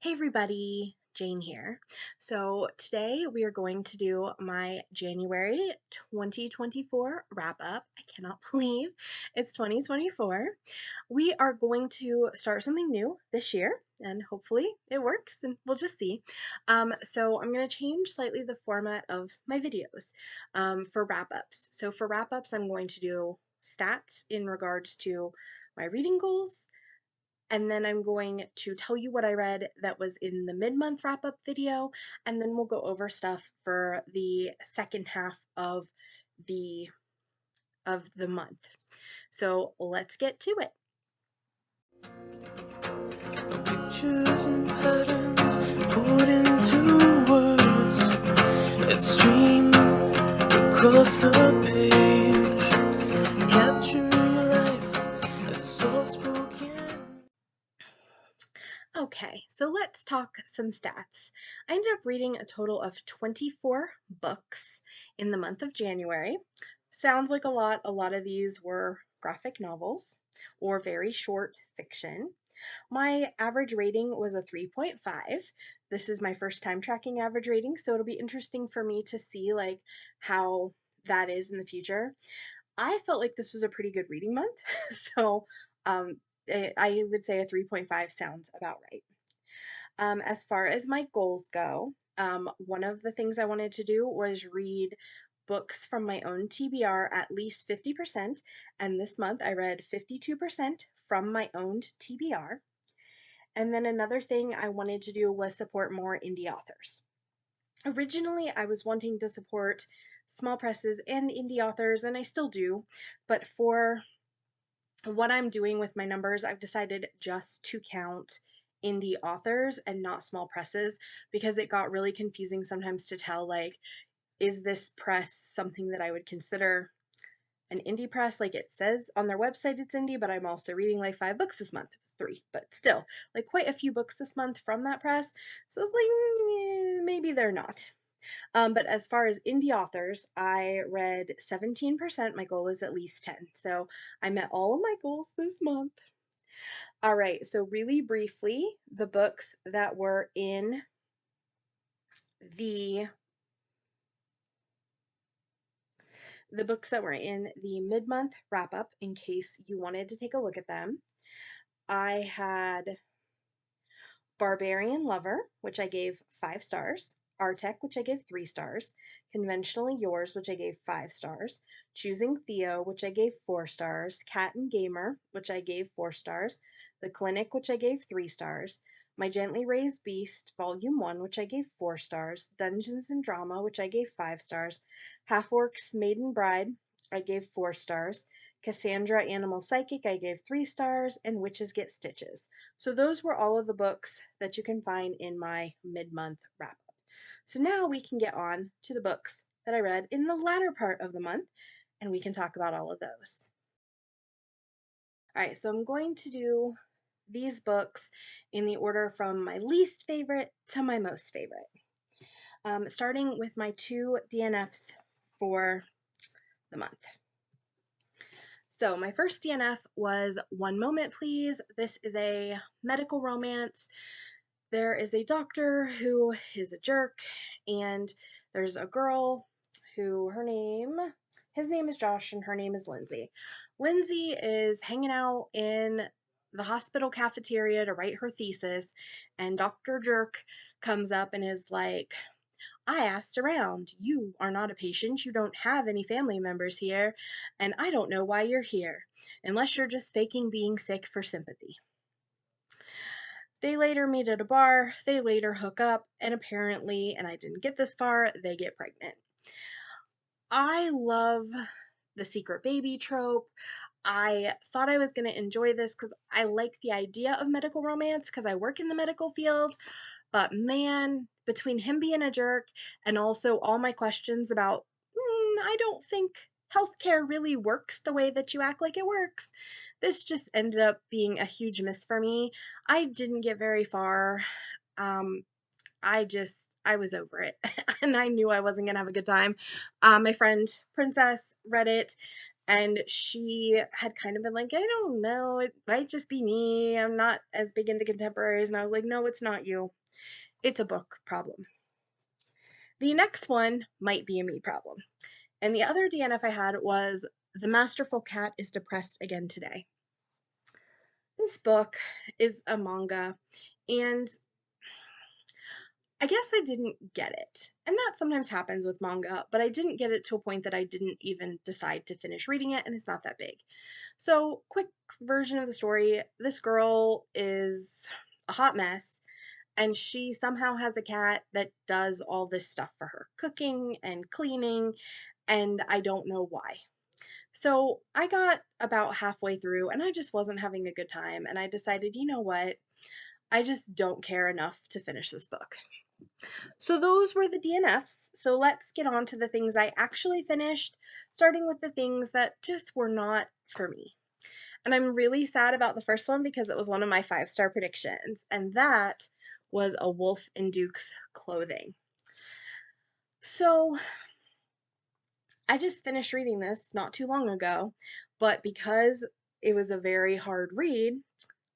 Hey everybody, Jane here. So today we are going to do my January 2024 wrap up. I cannot believe it's 2024. We are going to start something new this year and hopefully it works and we'll just see. So I'm going to change slightly the format of my videos for wrap ups. So for wrap ups, I'm going to do stats in regards to my reading goals, and then I'm going to tell you what I read that was in the mid-month wrap-up video, and then we'll go over stuff for the second half the of the month. So let's get to it. Pictures and patterns put into words that stream across the page, capturing life as soft spoken. Okay, so let's talk some stats. I ended up reading a total of 24 books in the month of January. Sounds like a lot. A lot of these were graphic novels or very short fiction. My average rating was a 3.5. This is my first time tracking average rating, so it'll be interesting for me to see like how that is in the future. I felt like this was a pretty good reading month, so um, I would say a 3.5 sounds about right. As far as my goals go, one of the things I wanted to do was read books from my own TBR at least 50%, and this month I read 52% from my own TBR. And then another thing I wanted to do was support more indie authors. Originally, I was wanting to support small presses and indie authors, and I still do, but for what I'm doing with my numbers, I've decided just to count indie authors and not small presses because it got really confusing sometimes to tell, like, is this press something that I would consider an indie press? Like, it says on their website it's indie, but I'm also reading like 5 books this month. It was 3, but still, like, quite a few books this month from that press. So it's like, maybe they're not. But as far as indie authors, I read 17%. My goal is at least 10. So I met all of my goals this month. All right, so really briefly, the books that were in the mid-month wrap-up, in case you wanted to take a look at them. I had Barbarian Lover, which I gave 5 stars. Artec, which I gave 3 stars. Conventionally Yours, which I gave 5 stars. Choosing Theo, which I gave 4 stars. Cat and Gamer, which I gave 4 stars. The Clinic, which I gave 3 stars. My Gently Raised Beast, Volume 1, which I gave 4 stars. Dungeons and Drama, which I gave 5 stars. Half-Orcs Maiden Bride, I gave 4 stars. Cassandra Animal Psychic, I gave 3 stars. And Witches Get Stitches. So those were all of the books that you can find in my mid-month wrap-up. So now we can get on to the books that I read in the latter part of the month, and we can talk about all of those. All right, so I'm going to do these books in the order from my least favorite to my most favorite. Starting with my 2 DNFs for the month. So my first DNF was One Moment Please. This is a medical romance. There is a doctor who is a jerk, and there's a girl who his name is Josh and her name is Lindsay. Lindsay is hanging out in the hospital cafeteria to write her thesis, and Dr. Jerk comes up and is like, I asked around. You are not a patient. You don't have any family members here, and I don't know why you're here, unless you're just faking being sick for sympathy. They later meet at a bar, they later hook up, and apparently, and I didn't get this far, they get pregnant. I love the secret baby trope. I thought I was going to enjoy this because I like the idea of medical romance because I work in the medical field, but man, between him being a jerk and also all my questions about, I don't think healthcare really works the way that you act like it works, this just ended up being a huge miss for me. I didn't get very far. Um, I was over it and I knew I wasn't gonna have a good time. My friend Princess read it And she had kind of been like, I don't know, it might just be me. I'm not as big into contemporaries. And I was like, no, it's not you. It's a book problem. The next one might be a me problem. And the other DNF I had was The Masterful Cat is Depressed Again Today. This book is a manga, and I guess I didn't get it. And that sometimes happens with manga, but I didn't get it to a point that I didn't even decide to finish reading it, and it's not that big. So, quick version of the story, this girl is a hot mess, and she somehow has a cat that does all this stuff for her, cooking and cleaning, and I don't know why. So I got about halfway through and I just wasn't having a good time, and I decided, you know what? I just don't care enough to finish this book. So those were the DNFs. So let's get on to the things I actually finished, starting with the things that just were not for me. And I'm really sad about the first one because it was one of my 5-star predictions, and that was A Wolf in Duke's Clothing. So I just finished reading this not too long ago, but because it was a very hard read,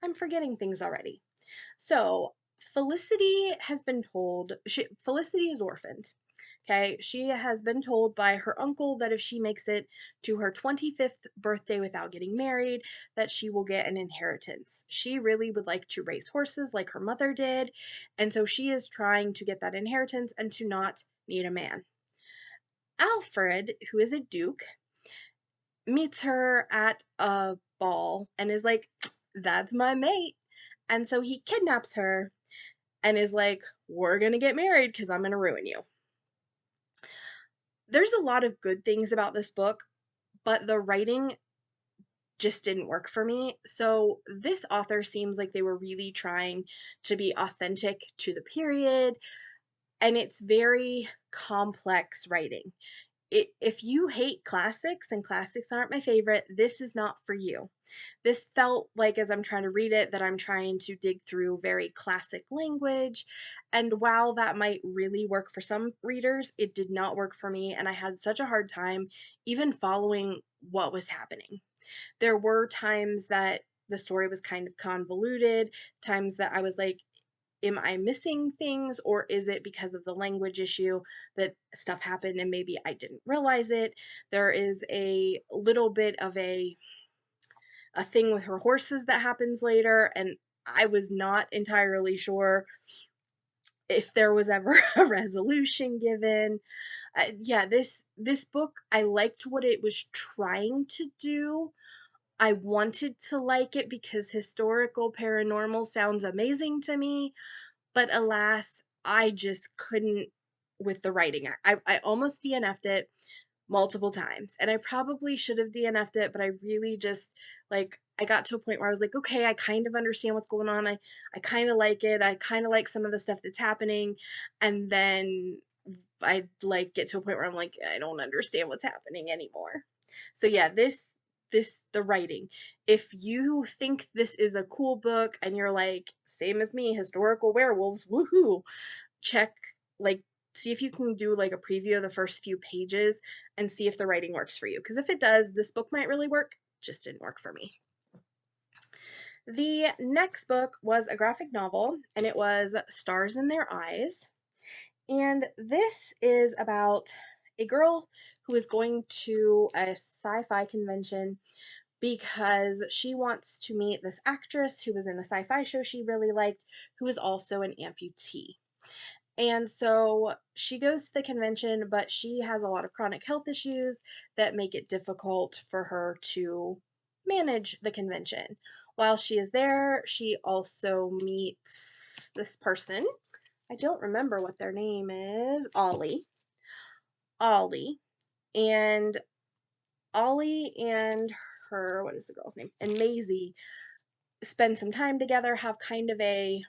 I'm forgetting things already. So, Felicity has been told, Felicity is orphaned. Okay, she has been told by her uncle that if she makes it to her 25th birthday without getting married, that she will get an inheritance. She really would like to race horses like her mother did, and so she is trying to get that inheritance and to not need a man. Alfred, who is a duke, meets her at a ball and is like, that's my mate. And so he kidnaps her and is like, we're gonna get married because I'm gonna ruin you. There's a lot of good things about this book, but the writing just didn't work for me. So this author seems like they were really trying to be authentic to the period, and it's very complex writing. If you hate classics, and classics aren't my favorite, this is not for you. This felt like, as I'm trying to read it, that I'm trying to dig through very classic language. And while that might really work for some readers, it did not work for me. And I had such a hard time even following what was happening. There were times that the story was kind of convoluted, times that I was like, am I missing things, or is it because of the language issue that stuff happened and maybe I didn't realize it? There is a little bit of a thing with her horses that happens later, and I was not entirely sure if there was ever a resolution given. Yeah, this book, I liked what it was trying to do. I wanted to like it because historical paranormal sounds amazing to me, but alas, I just couldn't with the writing. I almost DNF'd it multiple times, and I probably should have DNF'd it, but I really just, like, I got to a point where I was like, okay, I kind of understand what's going on. I kind of like it. I kind of like some of the stuff that's happening. And then I like get to a point where I'm like, I don't understand what's happening anymore. So yeah, the writing. If you think this is a cool book and you're like, same as me, historical werewolves, woohoo, check, like, see if you can do like a preview of the first few pages and see if the writing works for you. Because if it does, this book might really work. Just didn't work for me. The next book was a graphic novel, and it was Stars in Their Eyes. And this is about a girl who is going to a sci-fi convention because she wants to meet this actress who was in a sci-fi show she really liked, who is also an amputee. And so she goes to the convention, but she has a lot of chronic health issues that make it difficult for her to manage the convention. While she is there, she also meets this person. I don't remember what their name is. Ollie. Ollie. And Ollie and her, what is the girl's name? And Maisie spend some time together, have kind of a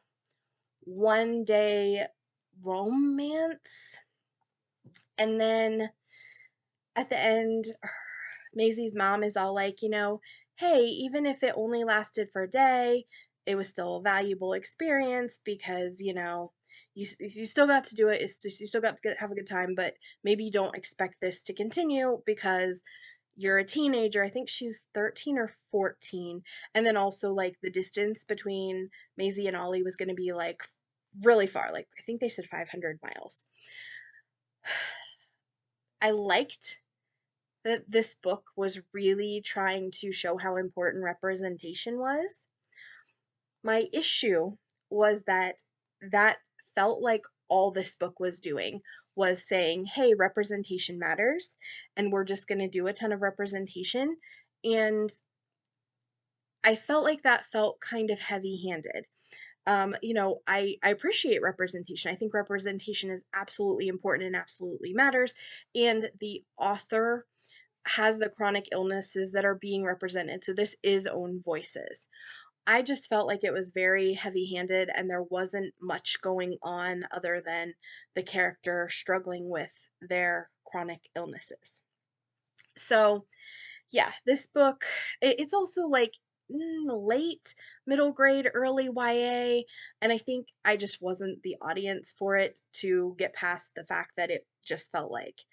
1-day romance. And then at the end, Maisie's mom is all like, hey, even if it only lasted for a day, it was still a valuable experience because, you still got to do it. It's just, you still got to have a good time, but maybe you don't expect this to continue because you're a teenager. I think she's 13 or 14. And then also like the distance between Maisie and Ollie was going to be like really far. Like I think they said 500 miles. I liked that this book was really trying to show how important representation was. My issue was that felt like all this book was doing was saying, hey, representation matters, and we're just going to do a ton of representation. And I felt like that felt kind of heavy handed. I appreciate representation. I think representation is absolutely important and absolutely matters. And the author has the chronic illnesses that are being represented. So this is own voices. I just felt like it was very heavy-handed and there wasn't much going on other than the character struggling with their chronic illnesses. So, yeah, this book, it's also like late middle grade, early YA, and I think I just wasn't the audience for it to get past the fact that it just felt like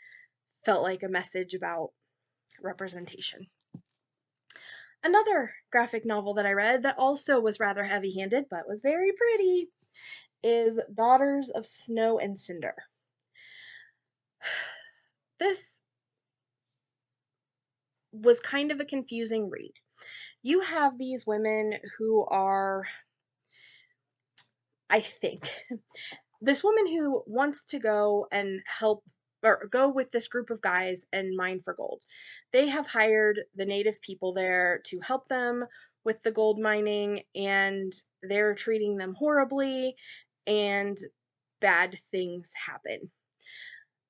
a message about representation. Another graphic novel that I read that also was rather heavy-handed but was very pretty is Daughters of Snow and Cinder. This was kind of a confusing read. You have these women who are, I think, this woman who wants to go and help or go with this group of guys and mine for gold. They have hired the native people there to help them with the gold mining, and they're treating them horribly, and bad things happen.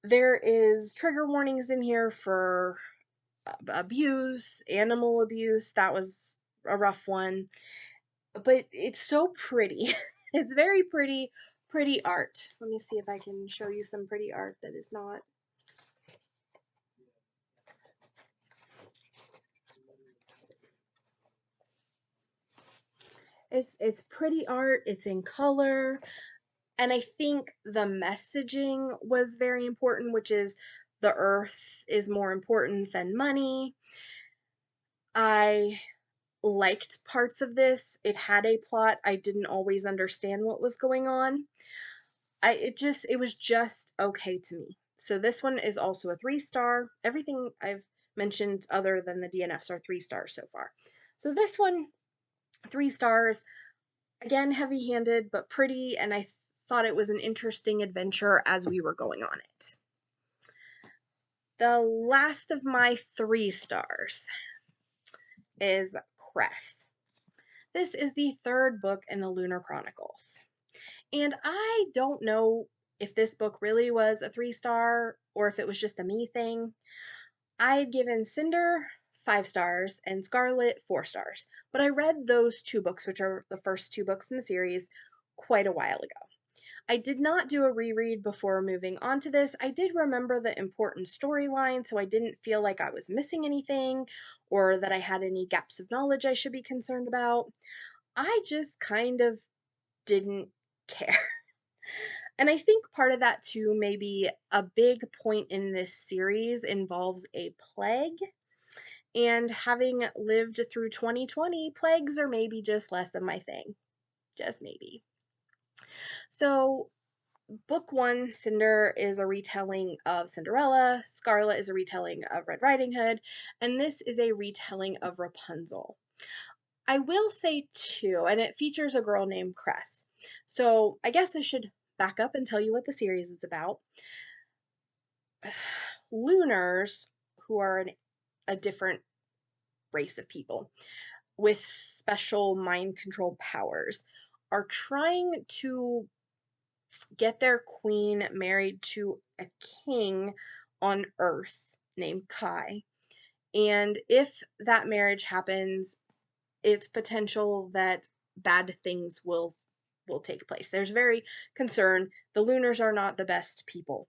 There is trigger warnings in here for abuse, animal abuse. That was a rough one. But it's so pretty. It's very pretty, pretty art. Let me see if I can show you some pretty art that is not. It's pretty art, it's in color, and I think the messaging was very important, which is the earth is more important than money. I liked parts of this. It had a plot. I didn't always understand what was going on. It was just okay to me. So this one is also a 3-star. Everything I've mentioned other than the DNFs are 3 stars so far. So this one, 3 stars. Again, heavy-handed but pretty, and I thought it was an interesting adventure as we were going on it. The last of my 3 stars is Cress. This is the 3rd book in the Lunar Chronicles. And I don't know if this book really was a 3-star or if it was just a me thing. I had given Cinder 5 stars and Scarlet 4 stars, but I read those 2 books, which are the first 2 books in the series, quite a while ago. I did not do a reread before moving on to this. I did remember the important storyline, so I didn't feel like I was missing anything or that I had any gaps of knowledge I should be concerned about. I just kind of didn't care. And I think part of that too, maybe a big point in this series involves a plague. And having lived through 2020, plagues are maybe just less of my thing. Just maybe. So, book 1, Cinder, is a retelling of Cinderella. Scarlet is a retelling of Red Riding Hood. And this is a retelling of Rapunzel. I will say too, and it features a girl named Cress. So I guess I should back up and tell you what the series is about. Lunars, who are a different race of people with special mind control powers, are trying to get their queen married to a king on Earth named Kai. And if that marriage happens, it's potential that bad things will take place. There's very concern. The Lunars are not the best people.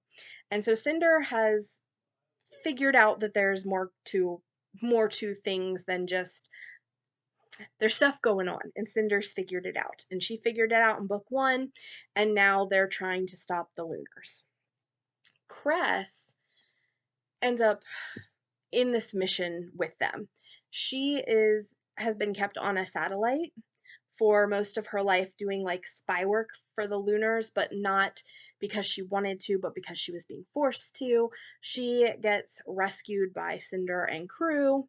And so Cinder has figured out that there's more to things than just there's stuff going on, and Cinder's figured it out. And she figured it out in book 1, and now they're trying to stop the Lunars. Cress ends up in this mission with them. She has been kept on a satellite for most of her life doing like spy work for the Lunars, but not because she wanted to, but because she was being forced to. She gets rescued by Cinder and crew,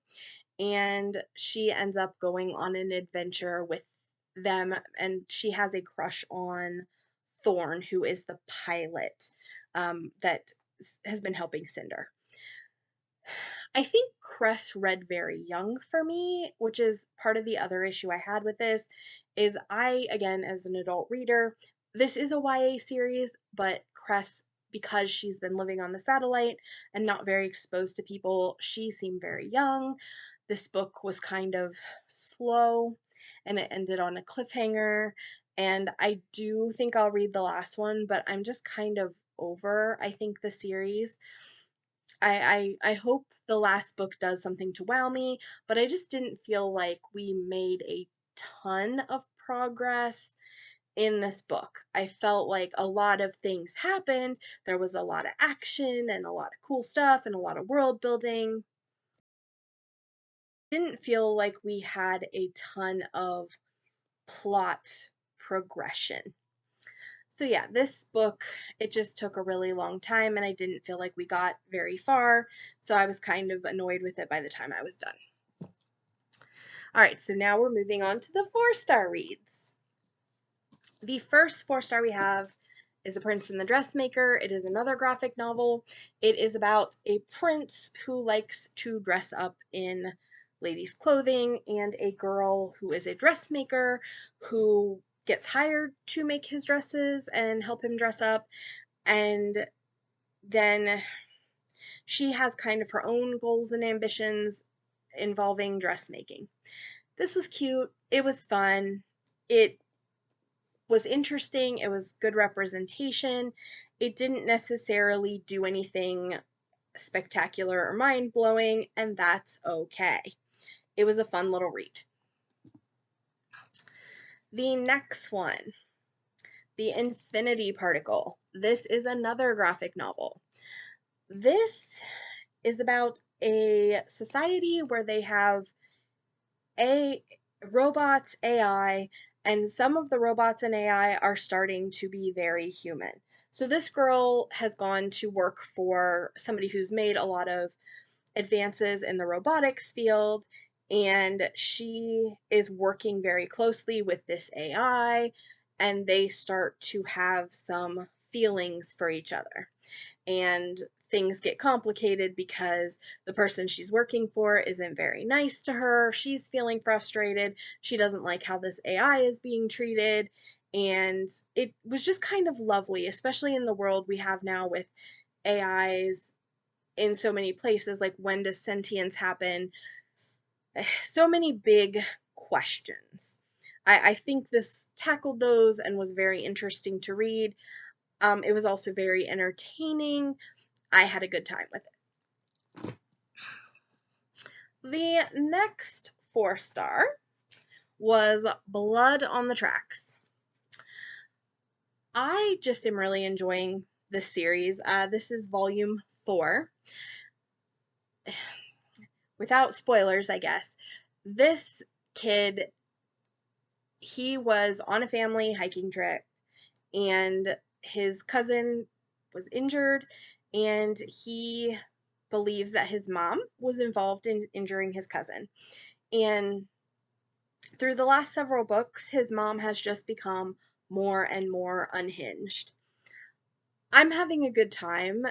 and she ends up going on an adventure with them, and she has a crush on Thorn, who is the pilot that has been helping Cinder. I think Cress read very young for me, which is part of the other issue I had with this, is I, again, as an adult reader, this is a YA series, but Cress, because she's been living on the satellite and not very exposed to people, she seemed very young. This book was kind of slow, and it ended on a cliffhanger, and I do think I'll read the last one, but I'm just kind of over, I think, the series. I hope the last book does something to wow me, but I just didn't feel like we made a ton of progress in this book. I felt like a lot of things happened. There was a lot of action and a lot of cool stuff and a lot of world building. Didn't feel like we had a ton of plot progression. So yeah, this book, it just took a really long time and I didn't feel like we got very far, so I was kind of annoyed with it by the time I was done. All right, so now we're moving on to the 4-star reads. The first 4-star we have is The Prince and the Dressmaker. It is another graphic novel. It is about a prince who likes to dress up in ladies' clothing and a girl who is a dressmaker who gets hired to make his dresses and help him dress up. And then she has kind of her own goals and ambitions involving dressmaking. This was cute. It was fun. It was interesting. It was good representation. It didn't necessarily do anything spectacular or mind blowing, and that's okay. It was a fun little read. The next one, The Infinity Particle. This is another graphic novel. This is about a society where they have robots, AI, and some of the robots and AI are starting to be very human. So this girl has gone to work for somebody who's made a lot of advances in the robotics field, and she is working very closely with this AI, and they start to have some feelings for each other. And things get complicated because the person she's working for isn't very nice to her. She's feeling frustrated. She doesn't like how this AI is being treated. And it was just kind of lovely, especially in the world we have now with AIs in so many places. Like, when does sentience happen? So many big questions. I think this tackled those and was very interesting to read. It was also very entertaining. I had a good time with it. The next 4-star was Blood on the Tracks. I just am really enjoying this series. This is volume 4. Without spoilers, I guess. This kid, he was on a family hiking trip, and his cousin was injured, and he believes that his mom was involved in injuring his cousin. And through the last several books, his mom has just become more and more unhinged. I'm having a good time.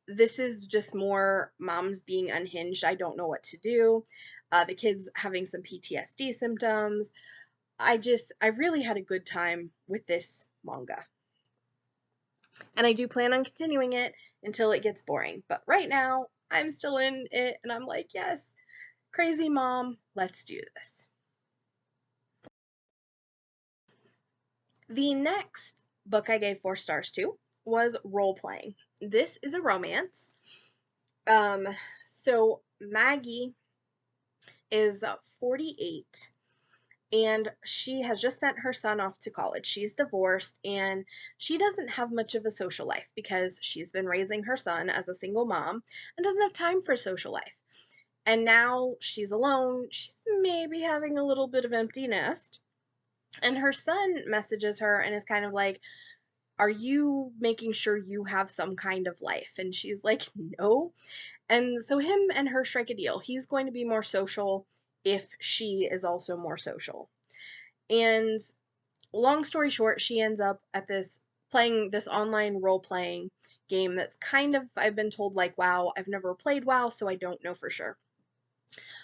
This is just more moms being unhinged. I don't know what to do. The kid's having some PTSD symptoms. I really had a good time with this manga. And I do plan on continuing it until it gets boring. But right now, I'm still in it, and I'm like, yes, crazy mom, let's do this. The next book I gave 4 stars to was Role Playing. This is a romance. So Maggie is 48, and she has just sent her son off to college. She's divorced, and she doesn't have much of a social life because she's been raising her son as a single mom and doesn't have time for social life. And now she's alone. She's maybe having a little bit of empty nest. And her son messages her and is kind of like, are you making sure you have some kind of life? And she's like, no. And so him and her strike a deal. He's going to be more social if she is also more social. And long story short, she ends up at this playing this online role playing game that's kind of, I've been told, like WoW. I've never played WoW, so I don't know for sure.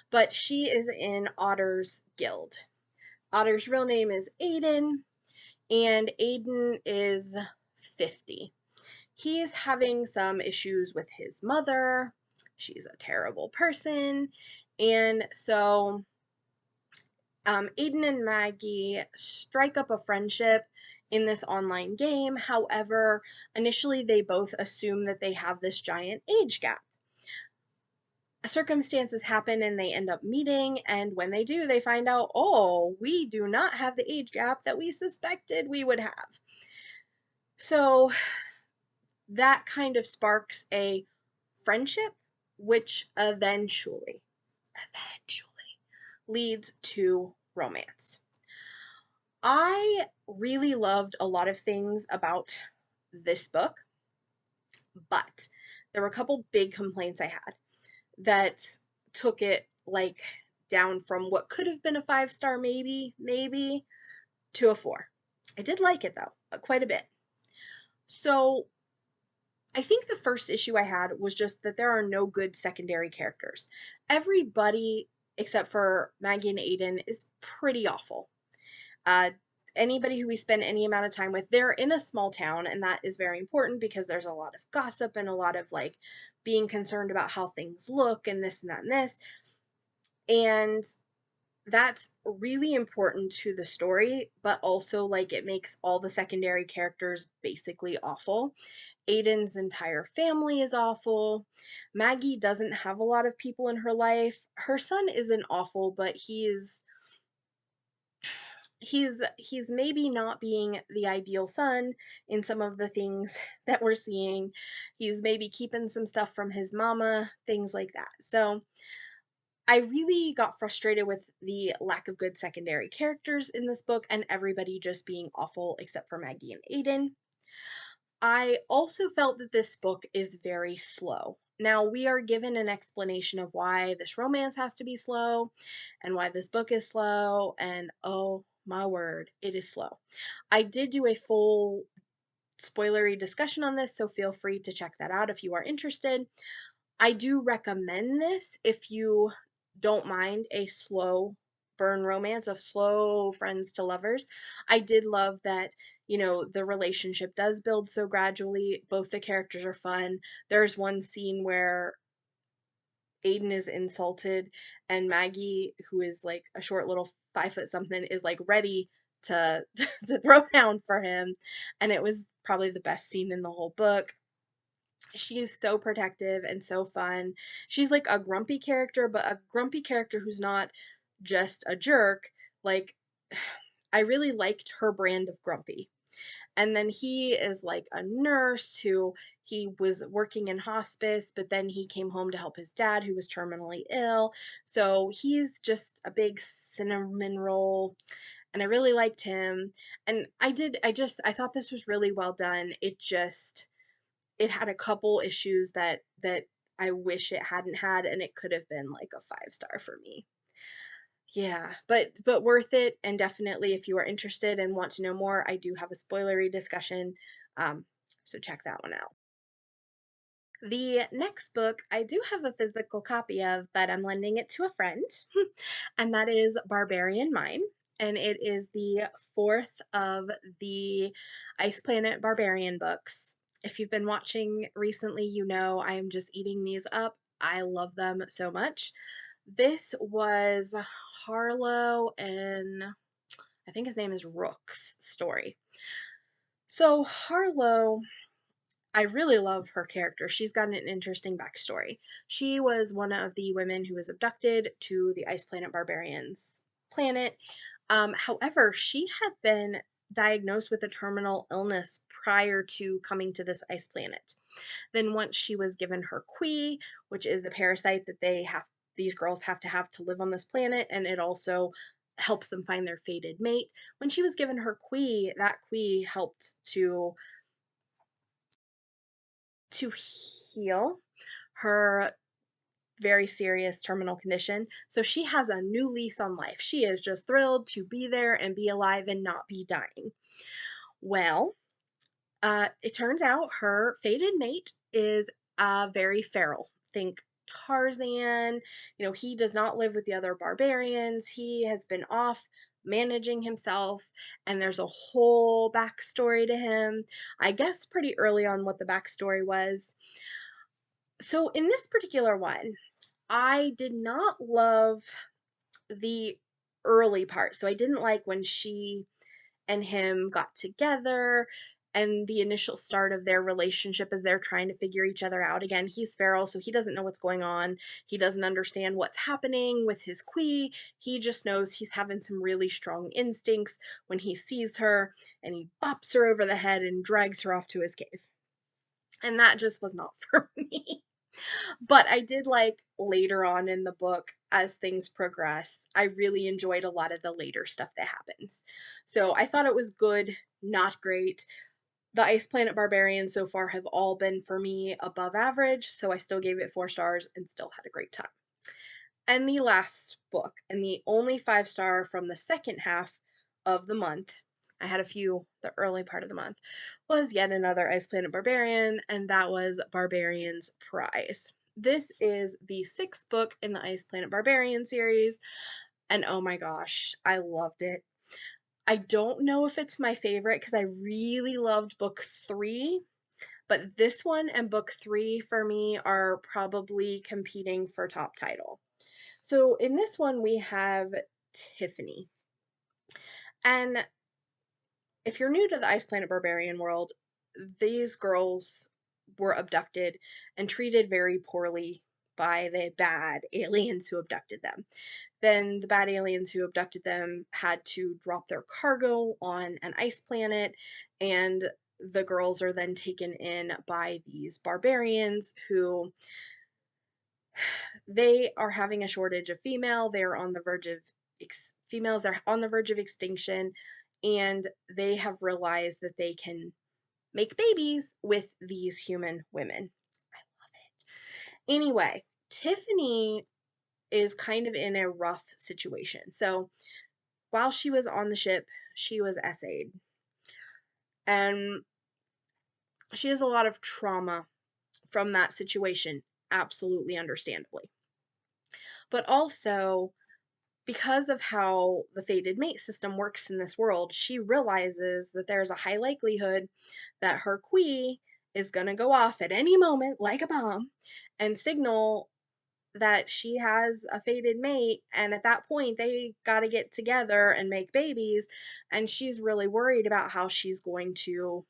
But she is in Otter's guild. Otter's real name is Aiden, and Aiden is 50. He's having some issues with his mother. She's a terrible person. And so Aiden and Maggie strike up a friendship in this online game. However, initially they both assume that they have this giant age gap. Circumstances happen and they end up meeting, and when they do, they find out, oh, we do not have the age gap that we suspected we would have. So that kind of sparks a friendship, which eventually leads to romance. I really loved a lot of things about this book, but there were a couple big complaints I had that took it like down from what could have been a 5-star maybe to a 4. I did like it though, quite a bit. So I think the first issue I had was just that there are no good secondary characters. Everybody except for Maggie and Aiden is pretty awful. Uh, Anybody who we spend any amount of time with, they're in a small town, and that is very important because there's a lot of gossip and a lot of like being concerned about how things look and this and that and this. And that's really important to the story, but also like it makes all the secondary characters basically awful. Aiden's entire family is awful. Maggie doesn't have a lot of people in her life. Her son isn't awful, but he's maybe not being the ideal son in some of the things that we're seeing. He's maybe keeping some stuff from his mama, things like that. So I really got frustrated with the lack of good secondary characters in this book and everybody just being awful except for Maggie and Aiden. I also felt that this book is very slow. Now, we are given an explanation of why this romance has to be slow and why this book is slow, and oh my word, it is slow. I did do a full spoilery discussion on this, so feel free to check that out if you are interested. I do recommend this if you don't mind a slow burn romance of slow friends to lovers. I did love that, the relationship does build so gradually. Both the characters are fun. There's one scene where Aiden is insulted and Maggie, who is like a short little 5 foot something, is like ready to to throw down for him, and it was probably the best scene in the whole book. She's so protective and so fun. She's like a grumpy character, but a grumpy character who's not just a jerk. Like, I really liked her brand of grumpy. And then he is like a nurse who he was working in hospice, but then he came home to help his dad who was terminally ill. So he's just a big cinnamon roll. And I really liked him. And I thought this was really well done. It had a couple issues that I wish it hadn't had, and it could have been like a 5-star for me. Yeah, but worth it, and definitely if you are interested and want to know more, I do have a spoilery discussion, so check that one out. The next book I do have a physical copy of, but I'm lending it to a friend, and that is Barbarian Mine, and it is the fourth of the Ice Planet Barbarian books. If you've been watching recently, you know I am just eating these up. I love them so much. This was Harlow and I think his name is Rook's story. So Harlow, I really love her character. She's got an interesting backstory. She was one of the women who was abducted to the Ice Planet Barbarians planet. However, she had been diagnosed with a terminal illness prior to coming to this ice planet. Then once she was given her qui, which is the parasite that these girls have to live on this planet, and it also helps them find their fated mate. When she was given her Kui, that Kui helped to heal her very serious terminal condition. So she has a new lease on life. She is just thrilled to be there and be alive and not be dying. Well, it turns out her fated mate is very feral. Think Tarzan. You know, he does not live with the other barbarians. He has been off managing himself, and there's a whole backstory to him. I guess pretty early on what the backstory was. So in this particular one, I did not love the early part. So I didn't like when she and him got together and the initial start of their relationship as they're trying to figure each other out. Again, he's feral, so he doesn't know what's going on. He doesn't understand what's happening with his Kui. He just knows he's having some really strong instincts when he sees her, and he bops her over the head and drags her off to his cave. And that just was not for me. But I did like later on in the book, as things progress, I really enjoyed a lot of the later stuff that happens. So I thought it was good, not great. The Ice Planet Barbarians so far have all been, for me, above average, so I still gave it 4 stars and still had a great time. And the last book, and the only 5-star from the second half of the month, I had a few the early part of the month, was yet another Ice Planet Barbarian, and that was Barbarian's Prize. This is the 6th book in the Ice Planet Barbarian series, and oh my gosh, I loved it. I don't know if it's my favorite because I really loved book 3, but this one and book 3 for me are probably competing for top title. So in this one, we have Tiffany. And if you're new to the Ice Planet Barbarian world, these girls were abducted and treated very poorly by the bad aliens who abducted them. Then the bad aliens who abducted them had to drop their cargo on an ice planet, and the girls are then taken in by these barbarians who they are having a shortage of female. They're on the verge of females. They're on the verge of extinction, and they have realized that they can make babies with these human women. I love it. Anyway, Tiffany is kind of in a rough situation. So while she was on the ship, she was essayed, and she has a lot of trauma from that situation, absolutely understandably. But also, because of how the fated mate system works in this world, she realizes that there's a high likelihood that her Kui is going to go off at any moment like a bomb and signal that she has a fated mate, and at that point they got to get together and make babies, and she's really worried about how she's going to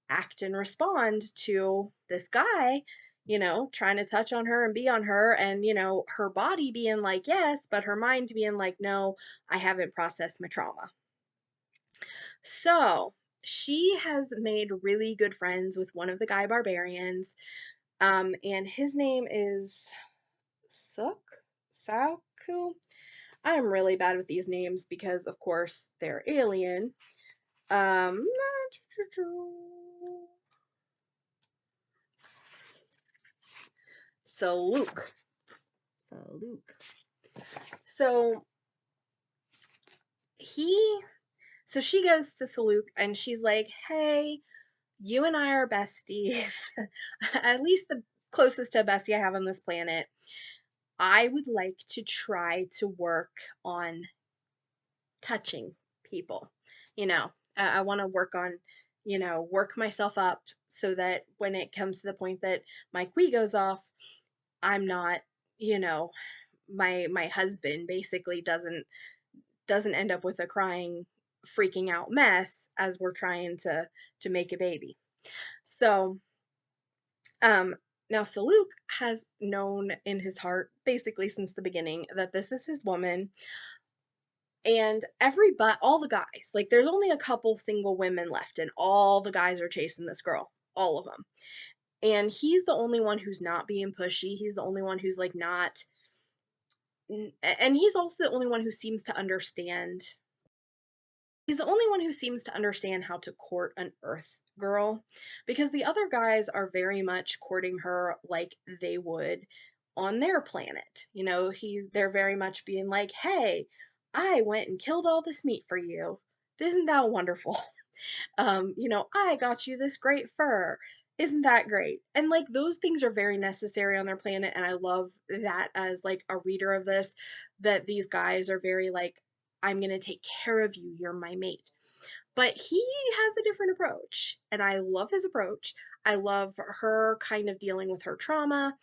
act and respond to this guy, you know, trying to touch on her and be on her, and, you know, her body being like, yes, but her mind being like, no, I haven't processed my trauma. So she has made really good friends with one of the guy barbarians, and his name is Saku. I'm really bad with these names because, of course, they're alien. Um, Luke. So he, so she goes to Saluk and she's like, hey, you and I are besties. At least the closest to a bestie I have on this planet. I would like to try to work on touching people. You know, I want to work on, you know, work myself up so that when it comes to the point that my Kui goes off, I'm not, you know, my husband basically doesn't end up with a crying, freaking out mess as we're trying to make a baby. So, now Saluk has known in his heart basically since the beginning that this is his woman, and all the guys, like there's only a couple single women left, and all the guys are chasing this girl, all of them. And he's the only one who's not being pushy. He's the only one who's like not and he's also the only one who seems to understand. He's the only one who seems to understand how to court an Earth girl, because the other guys are very much courting her like they would on their planet. They're very much being like, "Hey, I went and killed all this meat for you. Isn't that wonderful?" I got you this great fur. Isn't that great? And like those things are very necessary on their planet, and I love that as like a reader of this, that these guys are very like, I'm gonna take care of you, you're my mate. But he has a different approach, and I love his approach. I love her kind of dealing with her trauma.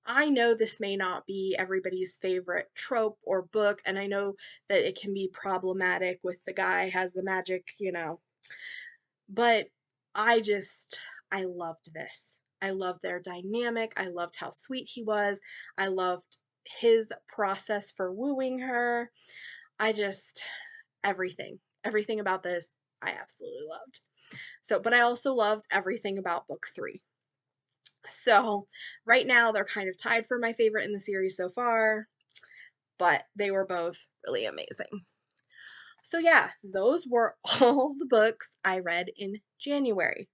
I know this may not be everybody's favorite trope or book, and I know that it can be problematic with the guy has the magic. But I loved this. I loved their dynamic. I loved how sweet he was. I loved his process for wooing her. I just, everything, everything about this, I absolutely loved. So, but I also loved everything about book 3. So, right now they're kind of tied for my favorite in the series so far, but they were both really amazing. So, yeah, those were all the books I read in January.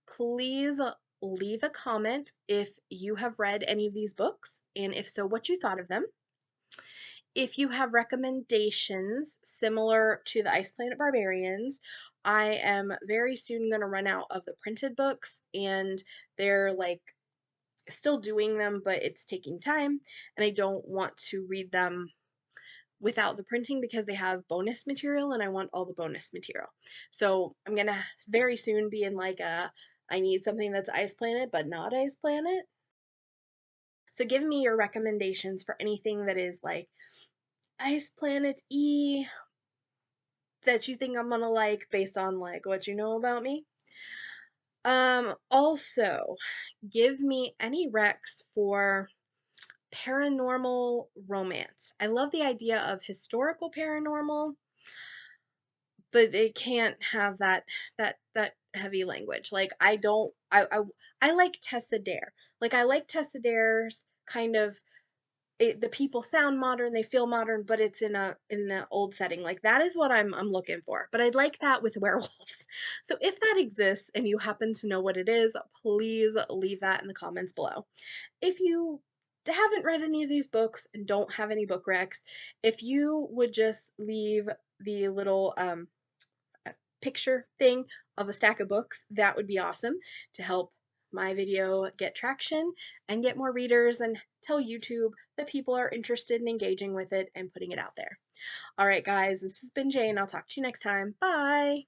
Please leave a comment if you have read any of these books, and if so, what you thought of them. If you have recommendations similar to the Ice Planet Barbarians, I am very soon going to run out of the printed books, and they're like still doing them, but it's taking time, and I don't want to read them without the printing because they have bonus material and I want all the bonus material. So I'm gonna very soon be in like I need something that's Ice Planet but not Ice Planet. So give me your recommendations for anything that is like Ice Planet E that you think I'm gonna like based on like what you know about me. Also give me any recs for paranormal romance. I love the idea of historical paranormal, but it can't have that heavy language. Like I don't I like Tessa Dare. Like I like Tessa Dare's kind of the people sound modern, they feel modern, but it's in an old setting. Like that is what I'm looking for. But I'd like that with werewolves. So if that exists and you happen to know what it is, please leave that in the comments below. If you haven't read any of these books and don't have any book recs, if you would just leave the little picture thing of a stack of books, that would be awesome to help my video get traction and get more readers and tell YouTube that people are interested in engaging with it and putting it out there. All right, guys, this has been Jane. I'll talk to you next time. Bye.